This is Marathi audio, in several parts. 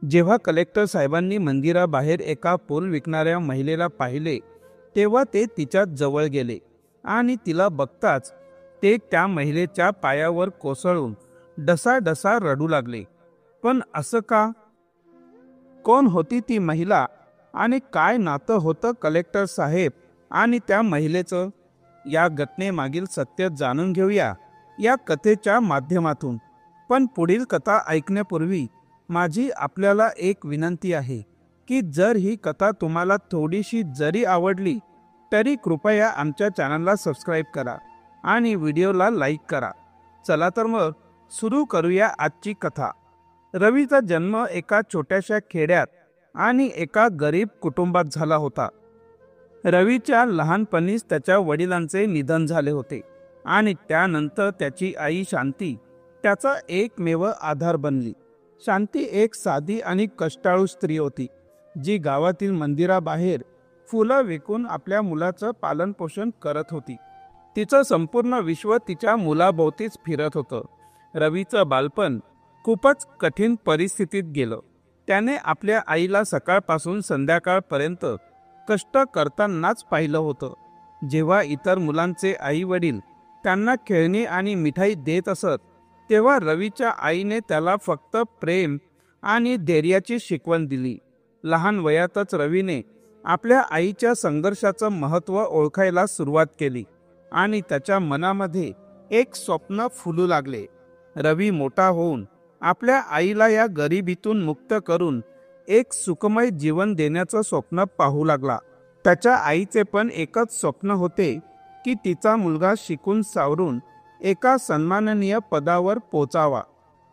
जेव्हा कलेक्टर साहेबांनी मंदिराबाहेर एका पूल विकणाऱ्या महिलेला पाहिले तेव्हा ते तिच्या जवळ गेले आणि तिला बघताच ते त्या महिलेच्या पायावर कोसळून डसाडसा रडू लागले. पण असं का? कोण होती ती महिला आणि काय नातं होतं कलेक्टर साहेब आणि त्या महिलेचं? या घटनेमागील सत्य जाणून घेऊया या कथेच्या माध्यमातून. पण पुढील कथा ऐकण्यापूर्वी माझी आपल्याला एक विनंती आहे की जर ही कथा तुम्हाला थोडीशी जरी आवडली तरी कृपया आमच्या चॅनलला सबस्क्राईब करा आणि व्हिडिओला लाईक करा. चला तर मग सुरू करूया आजची कथा. रवीचा जन्म एका छोट्याशा खेड्यात आणि एका गरीब कुटुंबात झाला होता. रवीच्या लहानपणीच त्याच्या वडिलांचे निधन झाले होते आणि त्यानंतर त्याची आई शांती त्याचा एकमेव आधार बनली. शांती एक साधी आणि कष्टाळू स्त्री होती जी गावातील मंदिराबाहेर फुलं विकून आपल्या मुलाचं पालनपोषण करत होती. तिचं संपूर्ण विश्व तिच्या मुलाभोवतीच फिरत होतं. रवीचं बालपण खूपच कठीण परिस्थितीत गेलं. त्याने आपल्या आईला सकाळपासून संध्याकाळपर्यंत कष्ट करतानाच पाहिलं होतं. जेव्हा इतर मुलांचे आई वडील त्यांना खेळणी आणि मिठाई देत असत तेव्हा रवीच्या आईने त्याला फक्त प्रेम आणि धैर्याची शिकवण दिली. लहान वयातच रवीने आपल्या आईच्या संघर्षाचं महत्त्व ओळखायला सुरुवात केली आणि त्याच्या मनामध्ये एक स्वप्न फुलू लागले. रवी मोठा होऊन आपल्या आईला या गरिबीतून मुक्त करून एक सुखमय जीवन देण्याचं स्वप्न पाहू लागला. त्याच्या आईचे पण एकच स्वप्न होते की तिचा मुलगा शिकून सावरून एका सन्माननीय पदावर पोचावा.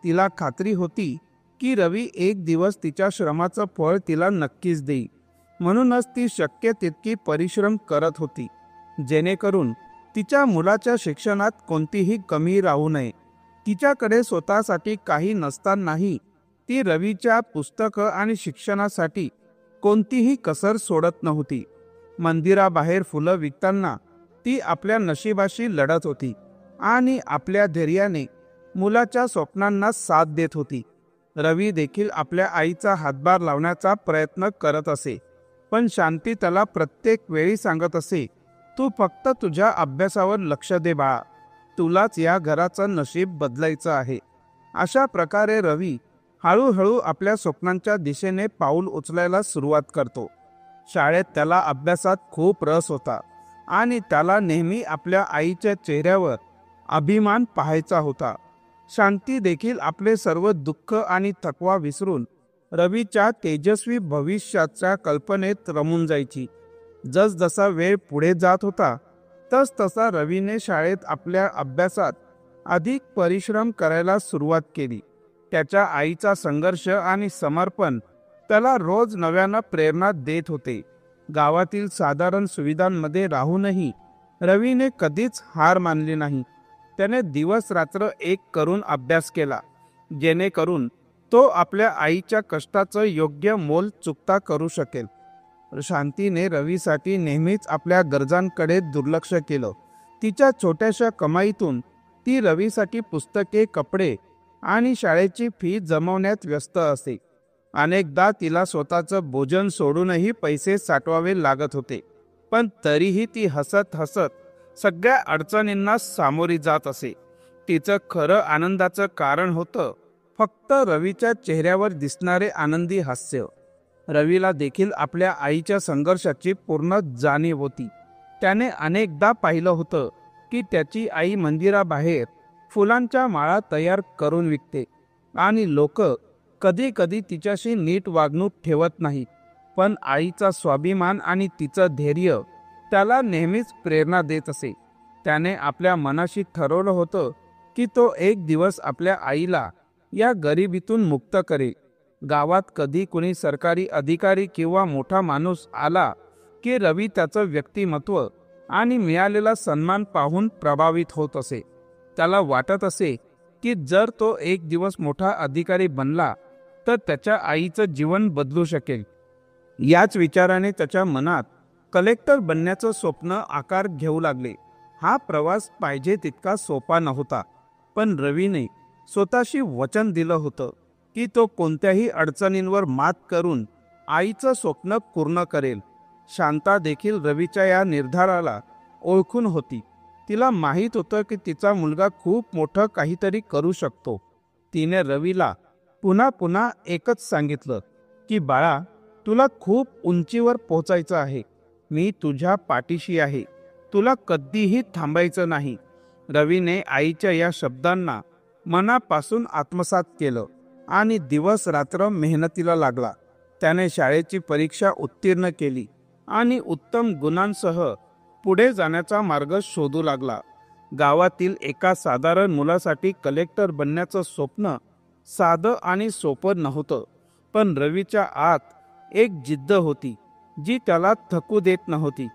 तिला खात्री होती की रवी एक दिवस तिच्या श्रमाचं फळ तिला नक्कीच देईल. म्हणूनच ती शक्य तितकी परिश्रम करत होती जेणेकरून तिच्या मुलाच्या शिक्षणात कोणतीही कमी राहू नये. तिच्याकडे स्वतःसाठी काही नसतानाही ती रवीच्या पुस्तकं आणि शिक्षणासाठी कोणतीही कसर सोडत नव्हती. मंदिराबाहेर फुलं विकताना ती आपल्या नशिबाशी लढत होती आणि आपल्या धैर्याने मुलाच्या स्वप्नांना साथ देत होती. रवी देखील आपल्या आईचा हातभार लावण्याचा प्रयत्न करत असे, पण शांती त्याला प्रत्येक वेळी सांगत असे, तू फक्त तुझ्या अभ्यासावर लक्ष दे बाळा, तुलाच या घराचं नशीब बदलायचं आहे. अशा प्रकारे रवी हळूहळू आपल्या स्वप्नांच्या दिशेने पाऊल उचलायला सुरुवात करतो. शाळेत त्याला अभ्यासात खूप रस होता आणि त्याला नेहमी आपल्या आईच्या चेहऱ्यावर अभिमान पाहायचा होता. शांती देखील आपले सर्व दुःख आणि थकवा विसरून रवीच्या तेजस्वी भविष्याच्या कल्पनेत रमून जायची. जसजसा वेळ पुढे जात होता तसतसा रवीने शाळेत आपल्या अभ्यासात अधिक परिश्रम करायला सुरुवात केली. त्याच्या आईचा संघर्ष आणि समर्पण त्याला रोज नव्यानं प्रेरणा देत होते. गावातील साधारण सुविधांमध्ये राहूनही रवीने कधीच हार मानली नाही. त्याने दिवस रात्र एक करून अभ्यास केला जेणेकरून तो आपल्या आईच्या कष्टाचं योग्य मोल चुकता करू शकेल. शांतीने रवीसाठी नेहमीच आपल्या गरजांकडे दुर्लक्ष केलं. तिच्या छोट्याशा कमाईतून ती रवीसाठी पुस्तके, कपडे आणि शाळेची फी जमवण्यात व्यस्त असे. अनेकदा तिला स्वतःचं भोजन सोडूनही पैसे साठवावे लागत होते, पण तरीही ती हसत हसत सगळ्या अडचणींना सामोरी जात असे. तिचं खरं आनंदाचं कारण होतं फक्त रवीच्या चेहऱ्यावर दिसणारे आनंदी हास्य. रवीला देखील आपल्या आईच्या संघर्षाची पूर्ण जाणीव होती. त्याने अनेकदा पाहिलं होतं की त्याची आई मंदिराबाहेर फुलांच्या माळा तयार करून विकते आणि लोक कधी कधी तिच्याशी नीट वागणूक ठेवत नाही, पण आईचा स्वाभिमान आणि तिचं धैर्य त्याला नेहमीच प्रेरणा देत असे. त्याने आपल्या मनाशी ठरवलं होतं की तो एक दिवस आपल्या आईला या गरिबीतून मुक्त करेल. गावात कधी कुणी सरकारी अधिकारी किंवा मोठा माणूस आला की रवी त्याचं व्यक्तिमत्व आणि मिळालेला सन्मान पाहून प्रभावित होत असे. त्याला वाटत असे की जर तो एक दिवस मोठा अधिकारी बनला तर त्याच्या आईचं जीवन बदलू शकेल. याच विचाराने त्याच्या मनात कलेक्टर बनण्याचं स्वप्न आकार घेऊ लागले. हा प्रवास पाहिजे तितका सोपा नव्हता, पण रवीने स्वतःशी वचन दिलं होतं की तो कोणत्याही अडचणींवर मात करून आईचं स्वप्न पूर्ण करेल. शांता देखील रवीच्या या निर्धाराला ओळखून होती. तिला माहीत होतं की तिचा मुलगा खूप मोठं काहीतरी करू शकतो. तिने रवीला पुन्हा पुन्हा एकच सांगितलं की बाळा, तुला खूप उंचीवर पोहोचायचं आहे. मी तुझ्या पाठीशी आहे. तुला कधीही थांबायचं नाही. रवीने आईच्या या शब्दांना मनापासून आत्मसात केलं आणि दिवस रात्र मेहनतीला लागला. त्याने शाळेची परीक्षा उत्तीर्ण केली आणि उत्तम गुणांसह पुढे जाण्याचा मार्ग शोधू लागला. गावातील एका साधारण मुलासाठी कलेक्टर बनण्याचं स्वप्न साधं आणि सोपं नव्हतं, पण रवीच्या आत एक जिद्द होती जी त्याला थकू देत नव्हती.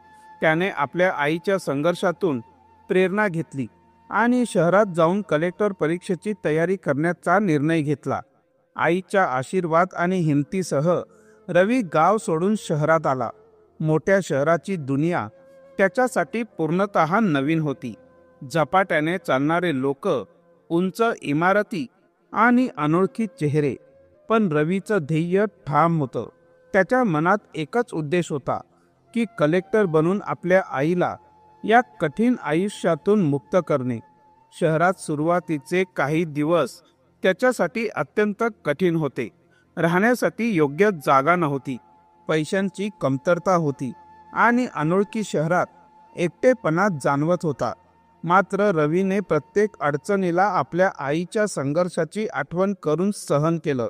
त्याने आपल्या आईच्या संघर्षातून प्रेरणा घेतली आणि शहरात जाऊन कलेक्टर परीक्षेची तयारी करण्याचा निर्णय घेतला. आईच्या आशीर्वाद आणि हिमतीसह रवी गाव सोडून शहरात आला. मोठ्या शहराची दुनिया त्याच्यासाठी पूर्णतः नवीन होती. झपाट्याने चालणारे लोक, उंच इमारती आणि अनोळखी चेहरे. पण रवीचं ध्येय ठाम होतं. त्याच्या मनात एकच उद्देश होता की कलेक्टर बनून आपल्या आईला या कठीण आयुष्यातून मुक्त करणे. शहरात सुरुवातीचे काही दिवस त्याच्यासाठी अत्यंत कठीण होते. राहण्यासाठी योग्य जागा नव्हती, पैशांची कमतरता होती आणि अनोळखी शहरात एकटेपणा जाणवत होता. मात्र रवीने प्रत्येक अडचणीला आपल्या आईच्या संघर्षाची आठवण करून सहन केलं.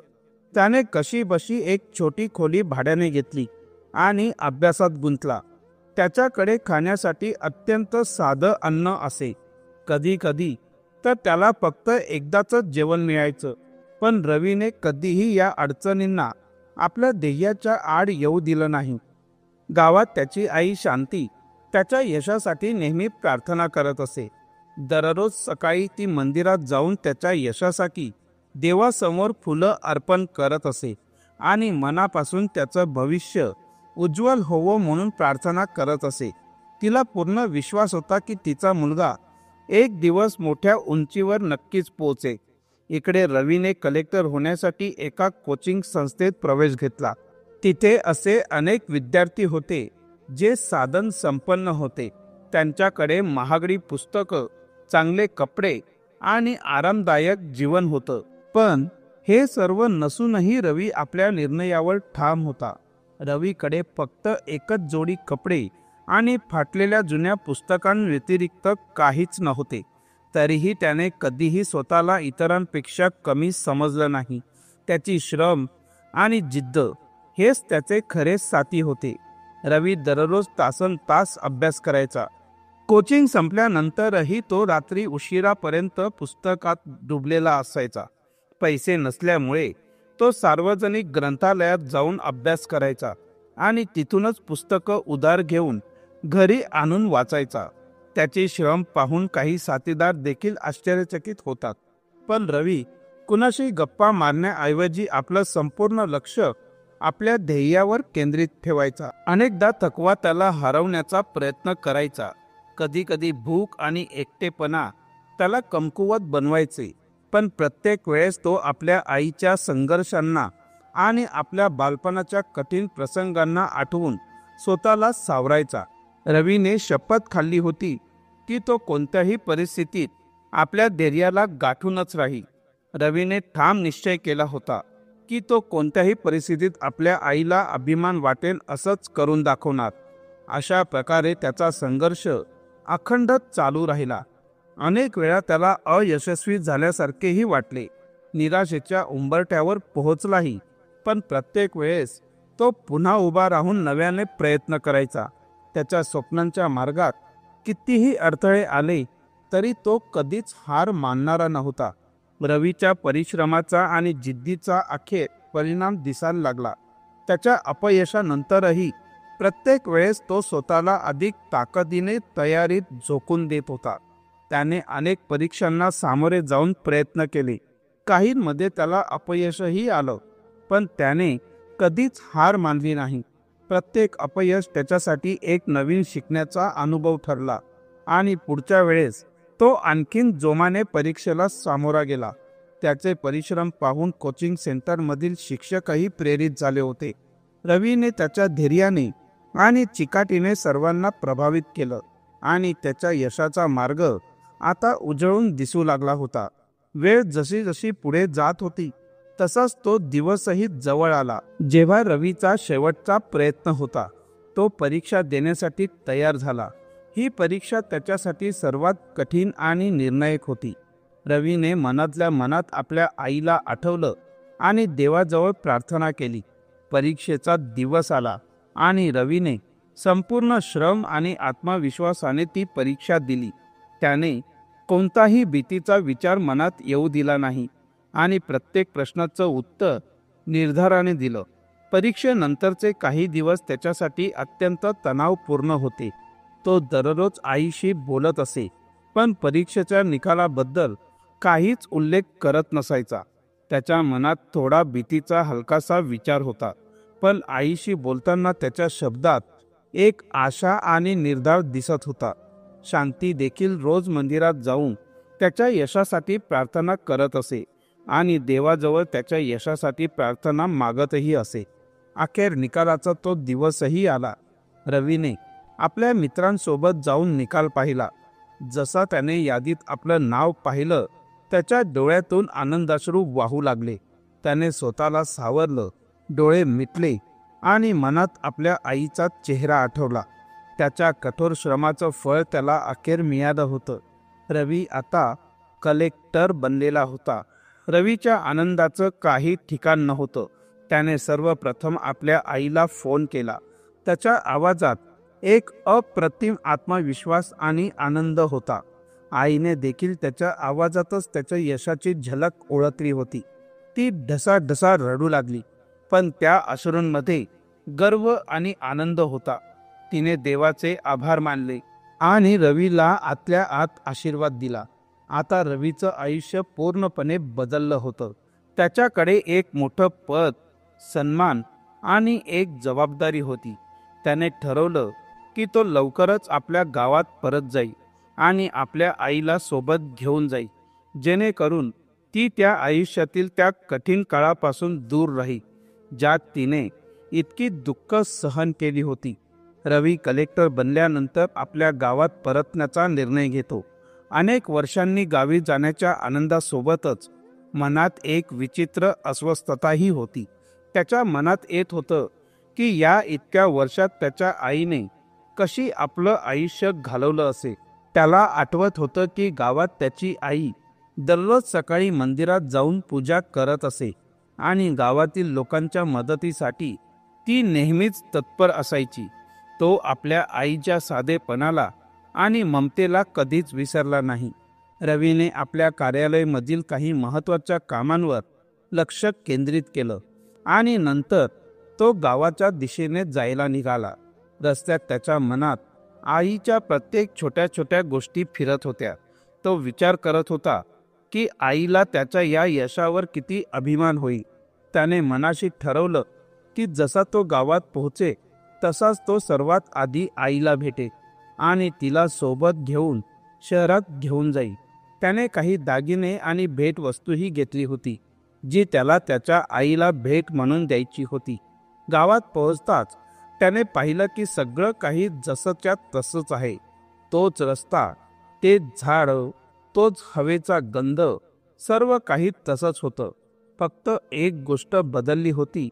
त्याने कशीबशी एक छोटी खोली भाड्याने घेतली आणि अभ्यासात गुंतला. त्याच्याकडे खाण्यासाठी अत्यंत साधं अन्न असे. कधी कधी तर त्याला फक्त एकदाच जेवण मिळायचं. पण रवीने कधीही या अडचणींना आपल्या ध्येयाच्या आड येऊ दिलं नाही. गावात त्याची आई शांती त्याच्या यशासाठी नेहमी प्रार्थना करत असे. दररोज सकाळी ती मंदिरात जाऊन त्याच्या यशासाठी देवासमोर फुलं अर्पण करत असे आणि मनापासून त्याचं भविष्य उज्ज्वल होवो म्हणून प्रार्थना करत असे. तिला पूर्ण विश्वास होता की तिचा मुलगा एक दिवस मोठ्या उंचीवर नक्कीच पोहोचेल. इकडे रवीने कलेक्टर होण्यासाठी एका कोचिंग संस्थेत प्रवेश घेतला. तिथे असे अनेक विद्यार्थी होते जे साधन संपन्न होते. त्यांच्याकडे महागडी पुस्तकं, चांगले कपडे आणि आरामदायक जीवन होतं. पण हे सर्व नसूनही रवी आपल्या निर्णयावर ठाम होता. रवीकडे फक्त एकच जोडी कपडे आणि फाटलेल्या जुन्या पुस्तकांव्यतिरिक्त काहीच नव्हते. तरीही त्याने कधीही स्वतःला इतरांपेक्षा कमी समजलं नाही. त्याची श्रम आणि जिद्द हेच त्याचे खरे साथी होते. रवी दररोज तासनतास अभ्यास करायचा. कोचिंग संपल्यानंतरही तो रात्री उशिरापर्यंत पुस्तकात डुबलेला असायचा. पैसे नसल्यामुळे तो सार्वजनिक ग्रंथालयात जाऊन अभ्यास करायचा आणि तिथूनच पुस्तकं उधार घेऊन घरी आणून वाचायचा. त्याचे श्रम पाहून काही साथीदार देखील आश्चर्यचकित होतात. पण रवी कुणाशी गप्पा मारण्याऐवजी आपलं संपूर्ण लक्ष आपल्या ध्येयावर केंद्रित ठेवायचा. अनेकदा थकवा त्याला हरवण्याचा प्रयत्न करायचा. कधी कधी भूक आणि एकटेपणा त्याला कमकुवत बनवायचे. पण प्रत्येक वेळेस तो आपल्या आईच्या संघर्षांना आणि आपल्या बालपणाच्या कठीण प्रसंगांना आठवून स्वतःला सावरायचा. रवीने शपथ खाल्ली होती की तो कोणत्याही परिस्थितीत आपल्या धैर्याला गाठूनच राहील. रवीने ठाम निश्चय केला होता की तो कोणत्याही परिस्थितीत आपल्या आईला अभिमान वाटेल असंच करून दाखवणार. अशा प्रकारे त्याचा संघर्ष अखंड चालू राहिला. अनेक वेळा त्याला अयशस्वी झाल्यासारखेही वाटले. निराशेच्या उंबरठ्यावर पोहोचलाही. पण प्रत्येक वेळेस तो पुन्हा उभा राहून नव्याने प्रयत्न करायचा. त्याच्या स्वप्नांच्या मार्गात कितीही अडथळे आले तरी तो कधीच हार मानणारा नव्हता. रवीच्या परिश्रमाचा आणि जिद्दीचा अखेर परिणाम दिसायला लागला. त्याच्या अपयशानंतरही प्रत्येक वेळेस तो स्वतःला अधिक ताकदीने तयारीत झोकून देत होता. त्याने अनेक परीक्षांना सामोरे जाऊन प्रयत्न केले. काहींमध्ये त्याला अपयशही आलं, पण त्याने कधीच हार मानली नाही. प्रत्येक अपयश त्याच्यासाठी एक नवीन शिकण्याचा अनुभव ठरला आणि पुढच्या वेळेस तो आणखीन जोमाने परीक्षेला सामोरा गेला. त्याचे परिश्रम पाहून कोचिंग सेंटरमधील शिक्षकही प्रेरित झाले होते. रवीने त्याच्या धैर्याने आणि चिकाटीने सर्वांना प्रभावित केलं आणि त्याच्या यशाचा मार्ग आता उजळून दिसू लागला होता. वेळ जशी जशी पुढे जात होती तसाच तो दिवसही जवळ आला जेव्हा रवीचा शेवटचा प्रयत्न होता. तो परीक्षा देण्यासाठी तयार झाला. ही परीक्षा त्याच्यासाठी सर्वात कठीण आणि निर्णायक होती. रवीने मनातल्या मनात आपल्या आईला आठवलं आणि देवाजवळ प्रार्थना केली. परीक्षेचा दिवस आला आणि रवीने संपूर्ण श्रम आणि आत्मविश्वासाने ती परीक्षा दिली. त्याने कोणताही भीतीचा विचार मनात येऊ दिला नाही आणि प्रत्येक प्रश्नाचं उत्तर निर्धाराने दिलं. परीक्षेनंतरचे काही दिवस त्याच्यासाठी अत्यंत तणावपूर्ण होते. तो दररोज आईशी बोलत असे, पण परीक्षेच्या निकालाबद्दल काहीच उल्लेख करत नसायचा. त्याच्या मनात थोडा भीतीचा हलकासा विचार होता, पण आईशी बोलताना त्याच्या शब्दात एक आशा आणि निर्धार दिसत होता. शांती देखील रोज मंदिरात जाऊन त्याच्या यशासाठी प्रार्थना करत असे आणि देवाजवळ त्याच्या यशासाठी प्रार्थना मागतही असे. अखेर निकालाचा तो दिवसही आला. रवीने आपल्या मित्रांसोबत जाऊन निकाल पाहिला. जसा त्याने यादीत आपलं नाव पाहिलं त्याच्या डोळ्यातून आनंदाश्रू वाहू लागले. त्याने स्वतःला सावरलं, डोळे मिटले आणि मनात आपल्या आईचा चेहरा आठवला. त्याच्या कठोर श्रमाचं फळ त्याला अखेर मिळालं होतं. रवी आता कलेक्टर बनलेला होता. रवीच्या आनंदाचं काही ठिकाण नव्हतं. त्याने सर्वप्रथम आपल्या आईला फोन केला. त्याच्या आवाजात एक अप्रतिम आत्मविश्वास आणि आनंद होता. आईने देखील त्याच्या आवाजातच त्याच्या यशाची झलक ओळखली होती. ती ढसाढसा रडू लागली, पण त्या अश्रूंमध्ये गर्व आणि आनंद होता. तिने देवाचे आभार मानले आणि रवीला आतल्या आत आशीर्वाद दिला. आता रवीचं आयुष्य पूर्णपणे बदललं होतं. त्याच्याकडे एक मोठं पद, सन्मान आणि एक जबाबदारी होती. त्याने ठरवलं की तो लवकरच आपल्या गावात परत जाईल आणि आपल्या आईला सोबत घेऊन जाईल, जेणेकरून ती त्या आयुष्यातील त्या कठीण काळापासून दूर राहील ज्यात तिने इतकी दुःख सहन केली होती. रवी कलेक्टर बनल्यानंतर आपल्या गावात परतण्याचा निर्णय घेतो. अनेक वर्षांनी गावी जाण्याच्या आनंदासोबतच मनात एक विचित्र अस्वस्थताही होती. त्याच्या मनात येत होतं की या इतक्या वर्षात त्याच्या आईने कशी आपलं आयुष्य घालवलं असेल. त्याला आठवत होतं की गावात त्याची आई दररोज सकाळी मंदिरात जाऊन पूजा करत असे आणि गावातील लोकांच्या मदतीसाठी ती नेहमीच तत्पर असायची. तो आपल्या आईच्या साधेपणाला आणि ममतेला कधीच विसरला नाही. रवीने आपल्या कार्यालयामधील काही महत्त्वाच्या कामांवर लक्ष केंद्रित केलं आणि नंतर तो गावाच्या दिशेने जायला निघाला. रस्त्यात त्याच्या मनात आईच्या प्रत्येक छोट्या छोट्या गोष्टी फिरत होत्या. तो विचार करत होता की आईला त्याच्या या यशावर किती अभिमान होईल. त्याने मनाशी ठरवलं की जसा तो गावात पोहोचे तसाच तो सर्वात आधी आईला भेटे आणि तिला सोबत घेऊन शहरात घेऊन जाईल. त्याने काही दागिने आणि भेटवस्तूही घेतली होती जी त्याला त्याच्या आईला भेट म्हणून द्यायची होती. गावात पोहोचताच त्याने पाहिलं की सगळं काही जसंच्या तसंच आहे. तोच रस्ता, तेच झाड, तोच हवेचा गंध, सर्व काही तसंच होतं. फक्त एक गोष्ट बदलली होती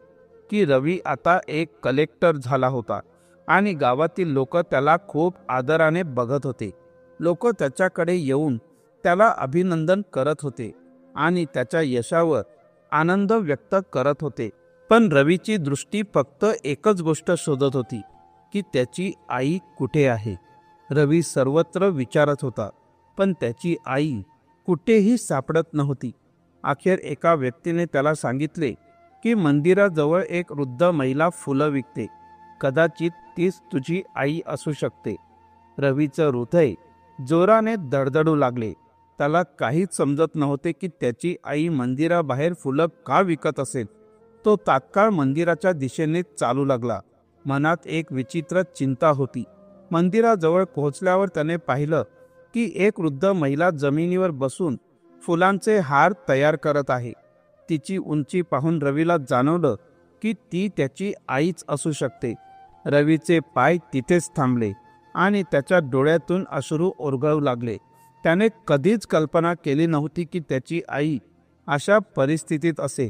की रवी आता एक कलेक्टर झाला होता आणि गावातील लोक त्याला खूप आदराने बघत होते. लोक त्याच्याकडे येऊन त्याला अभिनंदन करत होते आणि त्याच्या यशावर आनंद व्यक्त करत होते. पण रवीची दृष्टी फक्त एकच गोष्ट शोधत होती की त्याची आई कुठे आहे. रवी सर्वत्र विचारत होता, पण त्याची आई कुठेही सापडत नव्हती. अखेर एका व्यक्तीने त्याला सांगितले की मंदिराजवळ एक वृद्ध महिला फुलं विकते. कदाचित तीच तुझी आई असू शकते. रवीचं हृदय जोराने धडधडू लागले. त्याला काहीच समजत नव्हते की त्याची आई मंदिराबाहेर फुलं का विकत असेल. तो तात्काळ मंदिराच्या दिशेने चालू लागला. मनात एक विचित्र चिंता होती. मंदिराजवळ पोहोचल्यावर त्याने पाहिलं की एक वृद्ध महिला जमिनीवर बसून फुलांचे हार तयार करत आहे. तिची उंची पाहून रवीला जाणवलं की ती त्याची आईच असू शकते. रवीचे पाय तिथेच थांबले आणि त्याच्या डोळ्यातून अश्रू ओरघळू लागले. त्याने कधीच कल्पना केली नव्हती की त्याची आई अशा परिस्थितीत असे.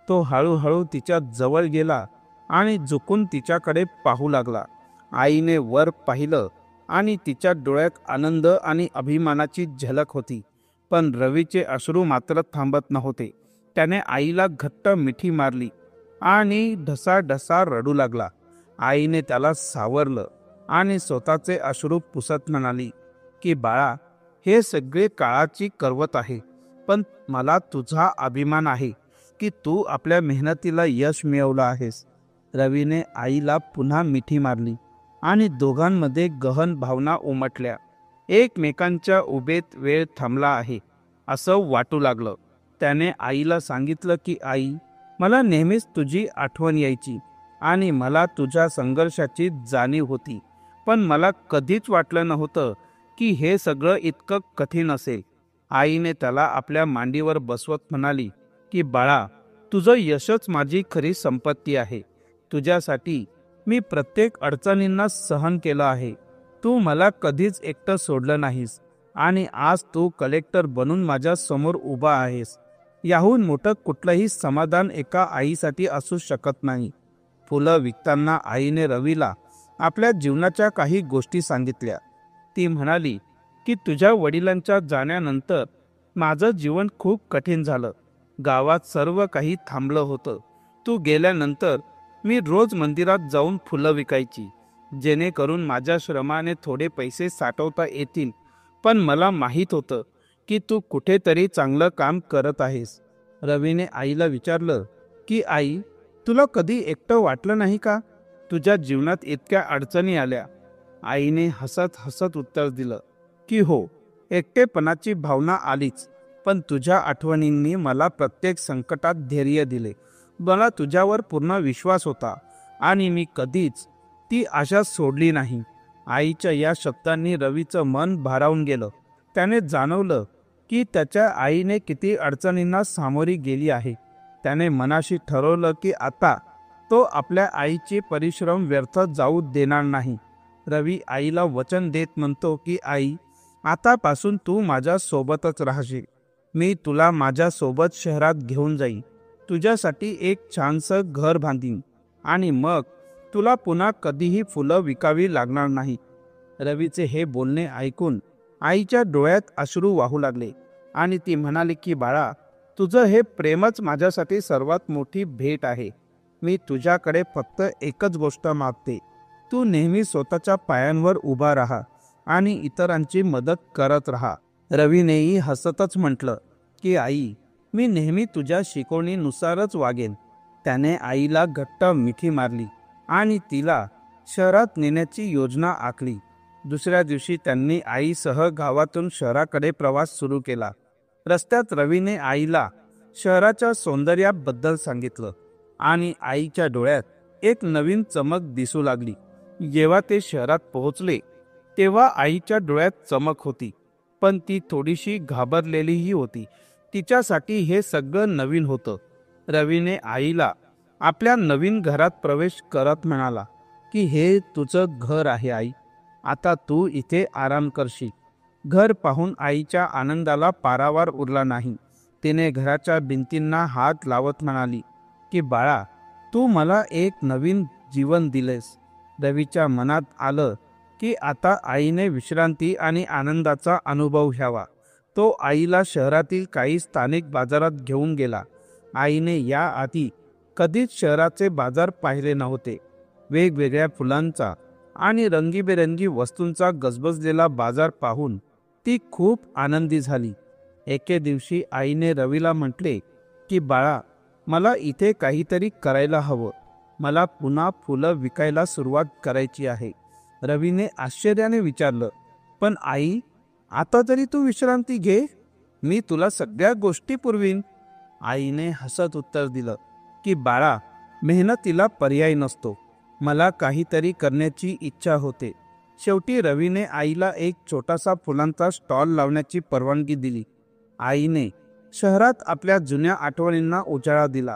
तो हळूहळू तिच्या जवळ गेला आणि झुकून तिच्याकडे पाहू लागला. आईने वर पाहिलं आणि तिच्या डोळ्यात आनंद आणि अभिमानाची झलक होती. पण रवीचे अश्रू मात्र थांबत नव्हते. त्याने आईला घट्ट मिठी मारली आणि ढसाढसा रडू लागला. आईने त्याला सावरलं आणि स्वतःचे अश्रू पुसत म्हणाली की बाळा, हे सगळे काळाची करवत आहे, पण मला तुझा अभिमान आहे की तू आपल्या मेहनतीला यश मिळवलं आहेस. रवीने आईला पुन्हा मिठी मारली आणि दोघांमध्ये गहन भावना उमटल्या. एकमेकांच्या उभेत वेळ थांबला आहे असं वाटू लागलं. त्याने आईला सांगितलं की आई, मला नेहमीच तुझी आठवण यायची आणि मला तुझ्या संघर्षाची जाणीव होती, पण मला कधीच वाटलं नव्हतं की हे सगळं इतकं कठीण असेल. आईने त्याला आपल्या मांडीवर बसवत म्हणाली की बाळा, तुझं यशच माझी खरी संपत्ती आहे. तुझ्यासाठी मी प्रत्येक अडचणींना सहन केलं आहे. तू मला कधीच एकटं सोडलं नाहीस आणि आज तू कलेक्टर बनून माझ्या समोर उभा आहेस. याहून मोठं कुठलंही समाधान एका आईसाठी असू शकत नाही. फुलं विकताना आईने रवीला आपल्या जीवनाच्या काही गोष्टी सांगितल्या. ती म्हणाली की तुझ्या वडिलांच्या जाण्यानंतर माझं जीवन खूप कठीण झालं. गावात सर्व काही थांबलं होतं. तू गेल्यानंतर मी रोज मंदिरात जाऊन फुलं विकायची, जेणेकरून माझ्या श्रमाने थोडे पैसे साठवता येतील. पण मला माहीत होतं की तू कुठेतरी चांगलं काम करत आहेस. रवीने आईला विचारलं की आई, तुला कधी एकटं वाटलं नाही का? तुझ्या जीवनात इतक्या अडचणी आल्या. आईने हसत हसत उत्तर दिलं की हो, एकटेपणाची भावना आलीच, पण तुझ्या आठवणींनी मला प्रत्येक संकटात धैर्य दिले. मला तुझ्यावर पूर्ण विश्वास होता आणि मी कधीच ती आशा सोडली नाही. आईच्या या शब्दांनी रवीचं मन भारावून गेलं. त्याने जाणवलं की त्याच्या आईने किती अडचणींना सामोरी गेली आहे. त्याने मनाशी ठरवलं की आता तो आपल्या आईचे परिश्रम व्यर्थ जाऊ देणार नाही. रवी आईला वचन देत म्हणतो की आई, आतापासून तू माझ्या सोबतच राहशील. मी तुला माझ्या सोबत शहरात घेऊन जाईन. तुझ्यासाठी एक छानसं घर बांधीन आणि मग तुला पुन्हा कधीही फुलं विकावी लागणार नाही. रवीचे हे बोलणे ऐकून आईच्या डोळ्यात अश्रू वाहू लागले आणि ती म्हणाली की बाळा, तुझं हे प्रेमच माझ्यासाठी सर्वात मोठी भेट आहे. मी तुझ्याकडे फक्त एकच गोष्ट मागते. तू नेहमी स्वतःच्या पायांवर उभा राहा आणि इतरांची मदत करत राहा. रवीनेही हसतच म्हटलं की आई, मी नेहमी तुझ्या शिकवणीनुसारच वागेन. त्याने आईला घट्ट मिठी मारली आणि तिला शहरात नेण्याची योजना आखली. दुसऱ्या दिवशी त्यांनी आईसह गावातून शहराकडे प्रवास सुरू केला. रस्त्यात रवीने आईला शहराच्या सौंदर्याबद्दल सांगितलं आणि आईच्या डोळ्यात एक नवीन चमक दिसू लागली. जेव्हा ते शहरात पोहोचले तेव्हा आईच्या डोळ्यात चमक होती, पण ती थोडीशी घाबरलेलीही होती. तिच्यासाठी हे सगळं नवीन होतं. रवीने आईला आपल्या नवीन घरात प्रवेश करत म्हणाला की हे तुझं घर आहे आई. आता तू इथे आराम करशील. घर पाहून आईच्या आनंदाला पारावार उरला नाही. तिने घराच्या भिंतींना हात लावत म्हणाली की बाळा, तू मला एक नवीन जीवन दिलेस. रवीच्या मनात आलं की आता आईने विश्रांती आणि आनंदाचा अनुभव घ्यावा. तो आईला शहरातील काही स्थानिक बाजारात घेऊन गेला. आईने याआधी कधीच शहराचे बाजार पाहिले नव्हते. वेगवेगळ्या फुलांचा आणि रंगीबेरंगी वस्तूंचा गजबजलेला बाजार पाहून ती खूप आनंदी झाली. एके दिवशी आईने रवीला म्हटले की बाळा, मला इथे काहीतरी करायला हवं. मला पुन्हा फुलं विकायला सुरुवात करायची आहे. रवीने आश्चर्याने विचारलं, पण आई, आता तरी तू विश्रांती घे. मी तुला सगळ्या गोष्टी पुरवीन. आईने हसत उत्तर दिलं की बाळा, मेहनतीला पर्याय नसतो. मला काहीतरी करण्याची इच्छा होते. शेवटी रवीने आईला एक छोटासा फुलांचा स्टॉल लावण्याची परवानगी दिली. आईने शहरात आपल्या जुन्या आठवणींना उजाळा दिला.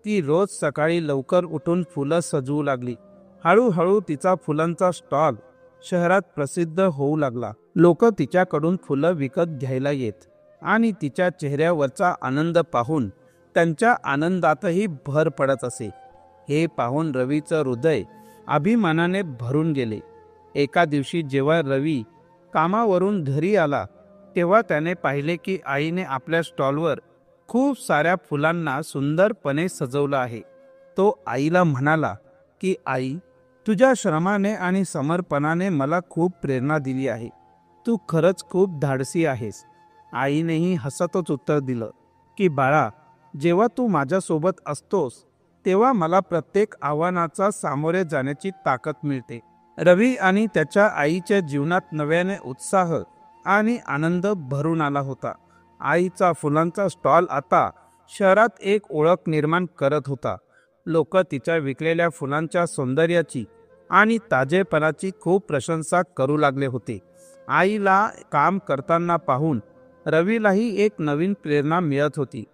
ती रोज सकाळी लवकर उठून फुलं सजवू लागली. हळूहळू तिचा फुलांचा स्टॉल शहरात प्रसिद्ध होऊ लागला. लोक तिच्याकडून फुलं विकत घ्यायला येत आणि तिच्या चेहऱ्यावरचा आनंद पाहून त्यांच्या आनंदातही भर पडत असे. हे पाहून रवीचं हृदय अभिमानाने भरून गेले. एका दिवशी जेव्हा रवी कामावरून घरी आला तेव्हा त्याने पाहिले की आईने आपल्या स्टॉलवर खूप साऱ्या फुलांना सुंदरपणे सजवलं आहे. तो आईला म्हणाला की आई, तुझ्या श्रमाने आणि समर्पणाने मला खूप प्रेरणा दिली आहे. तू खरंच खूप धाडसी आहेस. आईनेही हसतच उत्तर दिलं की बाळा, जेव्हा तू माझ्यासोबत असतोस तेव्हा मला प्रत्येक आव्हानाचा सामोरे जाण्याची ताकद मिळते. रवी आणि त्याच्या आईच्या जीवनात नव्याने उत्साह आणि आनंद भरून आला होता. आईचा फुलांचा स्टॉल आता शहरात एक ओळख निर्माण करत होता. लोक तिच्या विकलेल्या फुलांच्या सौंदर्याची आणि ताजेपणाची खूप प्रशंसा करू लागले होते. आईला काम करताना पाहून रवीलाही एक नवीन प्रेरणा मिळत होती.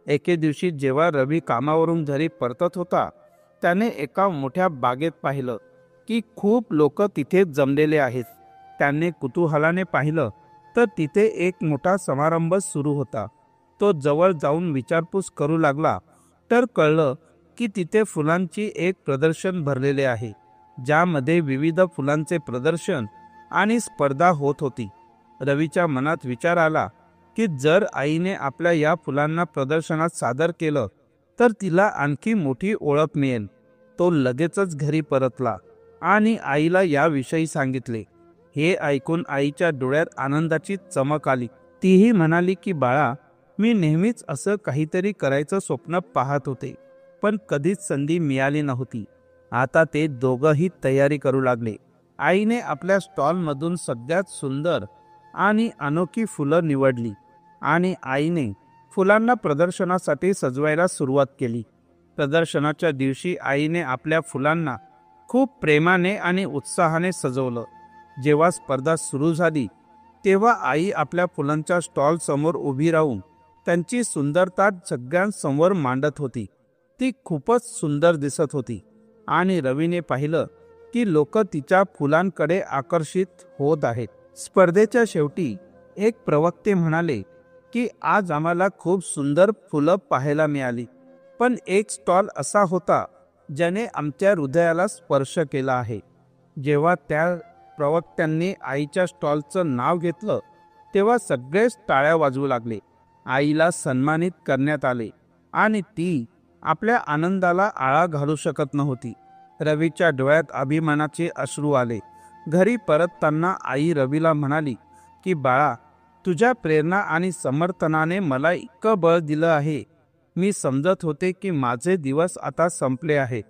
एके दिवशी जेव्हा रवी कामावरून घरी परतत होता त्याने एका मोठ्या बागेत पाहिलं की खूप लोक तिथे जमलेले आहेत. त्याने कुतूहलाने पाहिलं तर तिथे एक मोठा समारंभ सुरू होता. तो जवळ जाऊन विचारपूस करू लागला तर कळलं की तिथे फुलांची एक प्रदर्शन भरलेले आहे, ज्यामध्ये विविध फुलांचे प्रदर्शन आणि स्पर्धा होत होती. रवीच्या मनात विचार आला की जर आईने आपल्या या फुलांना प्रदर्शनात सादर केलं तर तिला आणखी मोठी ओळख मिळेल. तो लगेचच घरी परतला आणि आईला याविषयी सांगितले. हे ऐकून आईच्या डोळ्यात आनंदाची चमक आली. तीही म्हणाली की बाळा, मी नेहमीच असं काहीतरी करायचं स्वप्न पाहत होते, पण कधीच संधी मिळाली नव्हती. आता ते दोघंही तयारी करू लागले. आईने आपल्या स्टॉलमधून सगळ्यात सुंदर आणि अनोखी फुलं निवडली आणि आईने फुलांना प्रदर्शनासाठी सजवायला सुरुवात केली. प्रदर्शनाच्या दिवशी आईने आपल्या फुलांना खूप प्रेमाने आणि उत्साहाने सजवलं. जेव्हा स्पर्धा सुरू झाली तेव्हा आई आपल्या फुलांच्या स्टॉल समोर उभी राहून त्यांची सुंदरता सगळ्यांसमोर मांडत होती. ती खूपच सुंदर दिसत होती आणि रवीने पाहिलं की लोक तिच्या फुलांकडे आकर्षित होत आहेत. स्पर्धेच्या शेवटी एक प्रवक्ते म्हणाले की आज आम्हाला खूप सुंदर फुलं पाहायला मिळाली, पण एक स्टॉल असा होता ज्याने आमच्या हृदयाला स्पर्श केला आहे. जेव्हा त्या प्रवक्त्यांनी आईच्या स्टॉलचं नाव घेतलं तेव्हा सगळेच टाळ्या वाजवू लागले. आईला सन्मानित करण्यात आले आणि ती आपल्या आनंदाला आळा घालू शकत नव्हती. रवीच्या डोळ्यात अभिमानाचे अश्रू आले. घरी परतताना आई रवीला म्हणाली की बाळा, तुझ्या प्रेरणा आणि समर्थनाने मला इतकं बळ दिलं आहे. मी समजत होते की माझे दिवस आता संपले आहे,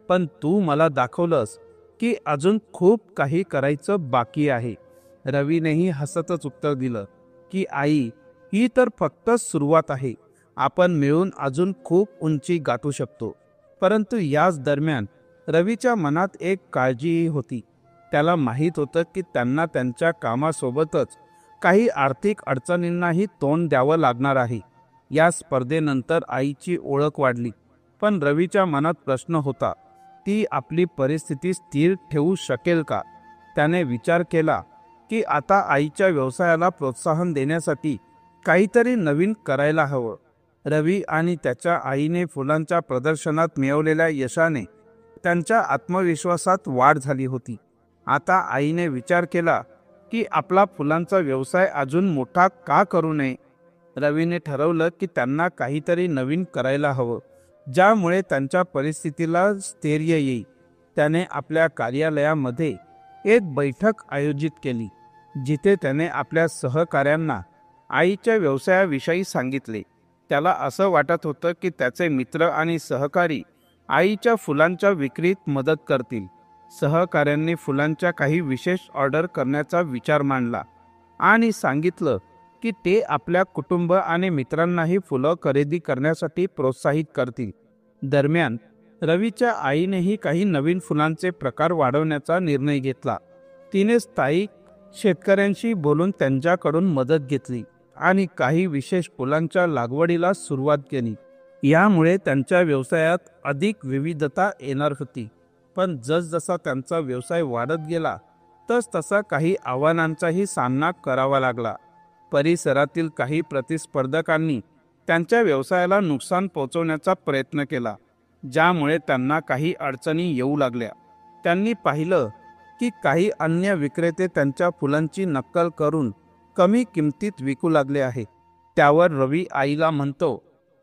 पण तू मला दाखवलंस की अजून खूप काही करायचं बाकी आहे. रवीनेही हसतच उत्तर दिलं की आई, ही तर फक्त सुरुवात आहे. आपण मिळून अजून खूप उंची गाठू शकतो. परंतु याच दरम्यान रवीच्या मनात एक काळजीही होती. त्याला माहीत होतं की त्यांना त्यांच्या कामासोबतच काही आर्थिक अडचणींनाही तोंड द्यावं लागणार आहे. या स्पर्धेनंतर आईची ओळख वाढली, पण रवीच्या मनात प्रश्न होता, ती आपली परिस्थिती स्थिर ठेवू शकेल का? त्याने विचार केला की आता आईच्या व्यवसायाला प्रोत्साहन देण्यासाठी काहीतरी नवीन करायला हवं. रवी आणि त्याच्या आईने फुलांच्या प्रदर्शनात मिळवलेल्या यशाने त्यांच्या आत्मविश्वासात वाढ झाली होती. आता आईने विचार केला की आपला फुलांचा व्यवसाय अजून मोठा का करू नये. रवीने ठरवलं की त्यांना काहीतरी नवीन करायला हवं, ज्यामुळे त्यांच्या परिस्थितीला स्थैर्य येईल. त्याने आपल्या कार्यालयामध्ये एक बैठक आयोजित केली, जिथे त्याने आपल्या सहकाऱ्यांना आईच्या व्यवसायाविषयी सांगितले. त्याला असं वाटत होतं की त्याचे मित्र आणि सहकारी आईच्या फुलांच्या विक्रीत मदत करतील. सहकाऱ्यांनी फुलांच्या काही विशेष ऑर्डर करण्याचा विचार मांडला आणि सांगितलं की ते आपल्या कुटुंब आणि मित्रांनाही फुलं खरेदी करण्यासाठी प्रोत्साहित करतील. दरम्यान रवीच्या आईनेही काही नवीन फुलांचे प्रकार वाढवण्याचा निर्णय घेतला. तिने स्थायिक शेतकऱ्यांशी बोलून त्यांच्याकडून मदत घेतली आणि काही विशेष फुलांच्या लागवडीला सुरुवात केली। यामुळे त्यांच्या व्यवसायात अधिक विविधता येणार होती। पण जसजसा त्यांचा व्यवसाय वाढत गेला तसा काही आव्हानांचाही सामना करावा लागला। परिसरातील काही प्रतिस्पर्धकांनी त्यांच्या व्यवसायाला नुकसान पोहोचवण्याचा प्रयत्न केला, ज्यामुळे त्यांना काही अडचणी येऊ लागल्या। त्यांनी पाहिलं की काही अन्य विक्रेते त्यांच्या फुलांची नक्कल करून कमी किमतीत विकू लागले आहे। त्यावर रवी आईला म्हणतो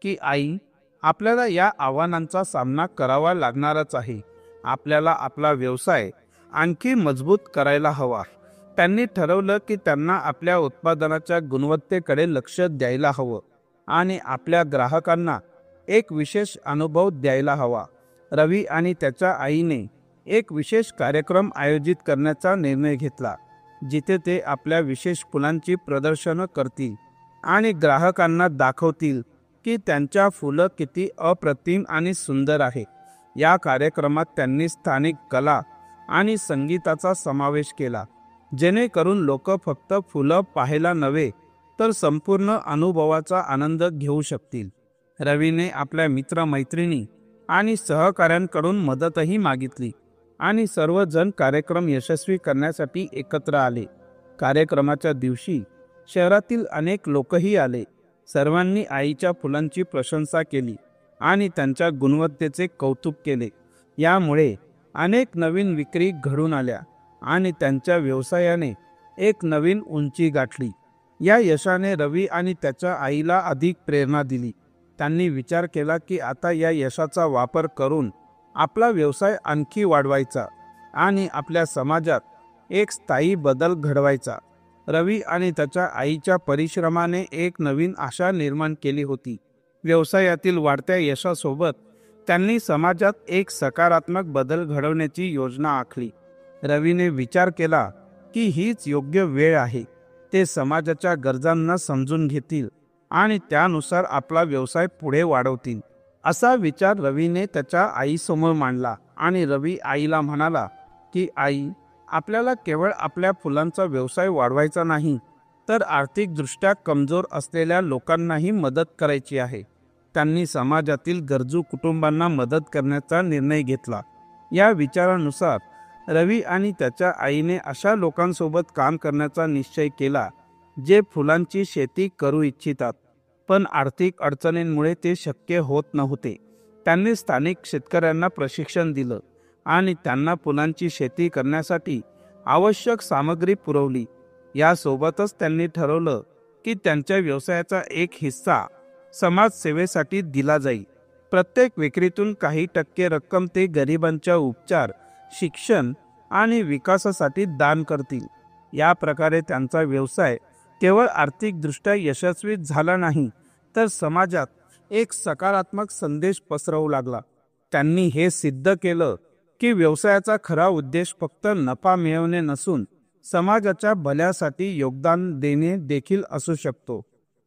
की आई, आपल्याला या आव्हानांचा सामना करावा लागणारच आहे। आपल्याला आपला व्यवसाय आणखी मजबूत करायला हवा। त्यांनी ठरवलं की त्यांना आपल्या उत्पादनाच्या गुणवत्तेकडे लक्ष द्यायला हवं आणि आपल्या ग्राहकांना एक विशेष अनुभव द्यायला हवा। रवी आणि त्याच्या आईने एक विशेष कार्यक्रम आयोजित करण्याचा निर्णय घेतला, जिथे ते आपल्या विशेष फुलांची प्रदर्शनं करतील आणि ग्राहकांना दाखवतील की त्यांच्या फुलं किती अप्रतिम आणि सुंदर आहे। या कार्यक्रमात त्यांनी स्थानिक कला आणि संगीताचा समावेश केला, जेणेकरून लोक फक्त फुलं पाहायला नव्हे तर संपूर्ण अनुभवाचा आनंद घेऊ शकतील। रवीने आपल्या मित्रमैत्रिणी आणि सहकाऱ्यांकडून मदतही मागितली आणि सर्वजण कार्यक्रम यशस्वी करण्यासाठी एकत्र आले। कार्यक्रमाच्या दिवशी शहरातील अनेक लोकही आले। सर्वांनी आईच्या फुलांची प्रशंसा केली आणि त्यांच्या गुणवत्तेचे कौतुक केले। यामुळे अनेक नवीन विक्री घडून आल्या आणि त्यांच्या व्यवसायाने एक नवीन उंची गाठली। या यशाने रवी आणि त्याच्या आईला अधिक प्रेरणा दिली। त्यांनी विचार केला की आता या यशाचा वापर करून आपला व्यवसाय आणखी वाढवायचा आणि आपल्या समाजात एक स्थायी बदल घडवायचा। रवी आणि त्याच्या आईच्या परिश्रमाने एक नवीन आशा निर्माण केली होती। व्यवसायातील वाढत्या यशासोबत त्यांनी समाजात एक सकारात्मक बदल घडवण्याची योजना आखली। रवीने विचार केला की हीच योग्य वेळ आहे। ते समाजाच्या गरजांना समजून घेतील आणि त्यानुसार आपला व्यवसाय पुढे वाढवतील। असा विचार रवीने त्याच्या आईसमोर मांडला आणि रवी आईला म्हणाला की आई, आपल्याला केवळ आपल्या फुलांचा व्यवसाय वाढवायचा नाही, तर आर्थिकदृष्ट्या कमजोर असलेल्या लोकांनाही मदत करायची आहे। त्यांनी समाजातील गरजू कुटुंबांना मदत करण्याचा निर्णय घेतला। या विचारानुसार रवी आणि त्याच्या आईने अशा लोकांसोबत काम करण्याचा निश्चय केला जे फुलांची शेती करू इच्छितात, पण आर्थिक अडचणींमुळे ते शक्य होत नव्हते। त्यांनी स्थानिक शेतकऱ्यांना प्रशिक्षण दिलं आणि त्यांना फुलांची शेती करण्यासाठी आवश्यक सामग्री पुरवली। यासोबतच त्यांनी ठरवलं की त्यांच्या व्यवसायाचा एक हिस्सा समाजसेवेसाठी दिला जाईल। प्रत्येक विक्रीतून काही टक्के रक्कम ते गरिबांच्या उपचार, शिक्षण आणि विकासासाठी दान करतील। या प्रकारे त्यांचा व्यवसाय केवळ आर्थिकदृष्ट्या यशस्वी झाला नाही, तर समाजात एक सकारात्मक संदेश पसरवू लागला। त्यांनी हे सिद्ध केलं की व्यवसायाचा खरा उद्देश फक्त नफा मिळवणे नसून समाजाच्या भल्यासाठी योगदान देणे देखील असू शकतो।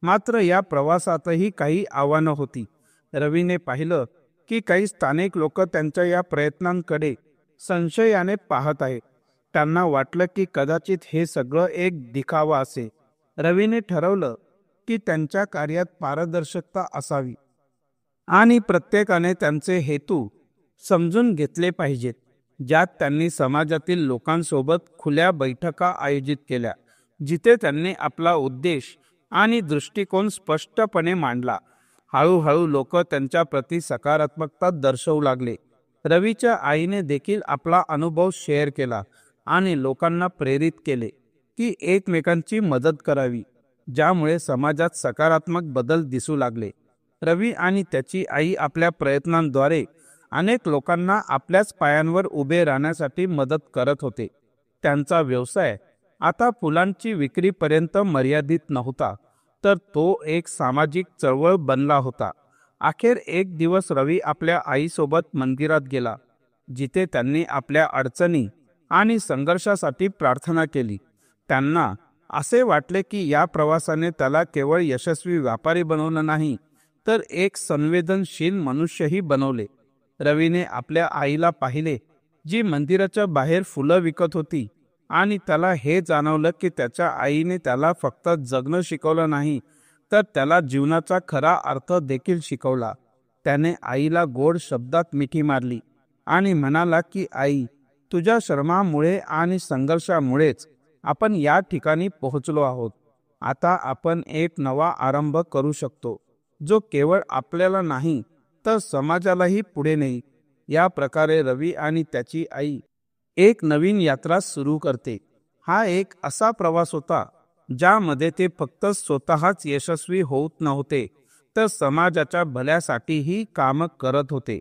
मात्र या प्रवासातही काही आव्हानं होती। रवीने पाहिलं की काही स्थानिक लोक त्यांच्या या प्रयत्नांकडे संशयाने पाहत आहेत। त्यांना वाटलं की कदाचित हे सगळं एक दिखावा असेल। रवीने ठरवलं की त्यांच्या कार्यात पारदर्शकता असावी आणि प्रत्येकाने त्यांचे हेतू समजून घेतले पाहिजेत। ज्यात त्यांनी समाजातील लोकांसोबत खुल्या बैठका आयोजित केल्या, जिथे त्यांनी आपला उद्देश आणि दृष्टिकोन स्पष्टपणे मांडला। हळूहळू लोक त्यांच्या प्रती सकारात्मकता दर्शवू लागले। रवीच्या आईने देखील आपला अनुभव शेअर केला आणि लोकांना प्रेरित केले की एकमेकांची मदत करावी, ज्यामुळे समाजात सकारात्मक बदल दिसू लागले। रवी आणि त्याची आई आपल्या प्रयत्नांद्वारे अनेक लोकांना आपल्याच पायांवर उभे राहण्यासाठी मदत करत होते। त्यांचा व्यवसाय आता फुलांची विक्रीपर्यंत मर्यादित नव्हता, तर तो एक सामाजिक चळवळ बनला होता। अखेर एक दिवस रवी आपल्या आईसोबत मंदिरात गेला, जिथे त्यांनी आपल्या अडचणी आणि संघर्षासाठी प्रार्थना केली। त्यांना असे वाटले की या प्रवासाने त्याला केवळ यशस्वी व्यापारी बनवलं नाही, तर एक संवेदनशील मनुष्यही बनवले। रवीने आपल्या आईला पाहिले, जी मंदिराच्या बाहेर फुलं विकत होती आणि त्याला हे जाणवलं की त्याच्या आईने त्याला फक्त जगणं शिकवलं नाही, तर त्याला जीवनाचा खरा अर्थ देखील शिकवला. त्याने आईला गोड शब्दात मिठी मारली आणि म्हणाला की आई, तुझ्या श्रमामुळे आणि संघर्षामुळेच आपण या ठिकाणी पोहोचलो आहोत. आता आपण एक नवा आरंभ करू शकतो, जो केवळ आपल्याला नाही तर समाजालाही पुढे नेईल. या प्रकारे रवी आणि त्याची आई एक नवीन यात्रा सुरू करते. हा एक असा प्रवास होता ज्यामध्ये ते फक्त स्वतःच यशस्वी होत नव्हते, तर समाजाच्या भल्यासाठीही काम करत होते.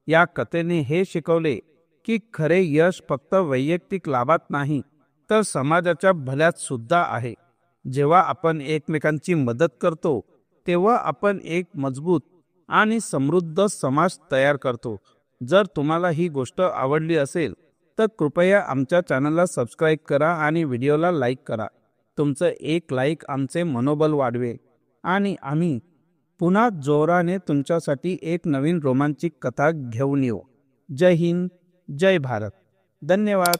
या कथेने हे शिकवले की खरे यश फक्त वैयक्तिक लाभात नाही, तर समाजाच्या भल्यात सुद्धा आहे. जेव्हा आपण एकमेकांची मदत करतो, तेव्हा आपण एक मजबूत आणि समृद्ध समाज तयार करतो. जर तुम्हाला ही गोष्ट आवडली असेल तर कृपया आमच्या चॅनलला सबस्क्राईब करा आणि व्हिडिओला लाईक करा. तुमचं एक लाईक आमचे मनोबल वाढवेल आणि आम्ही पुन्हा जोराने तुमच्यासाठी एक नवीन रोमांचिक कथा घेऊन येऊ. जय हिंद, जय भारत. धन्यवाद.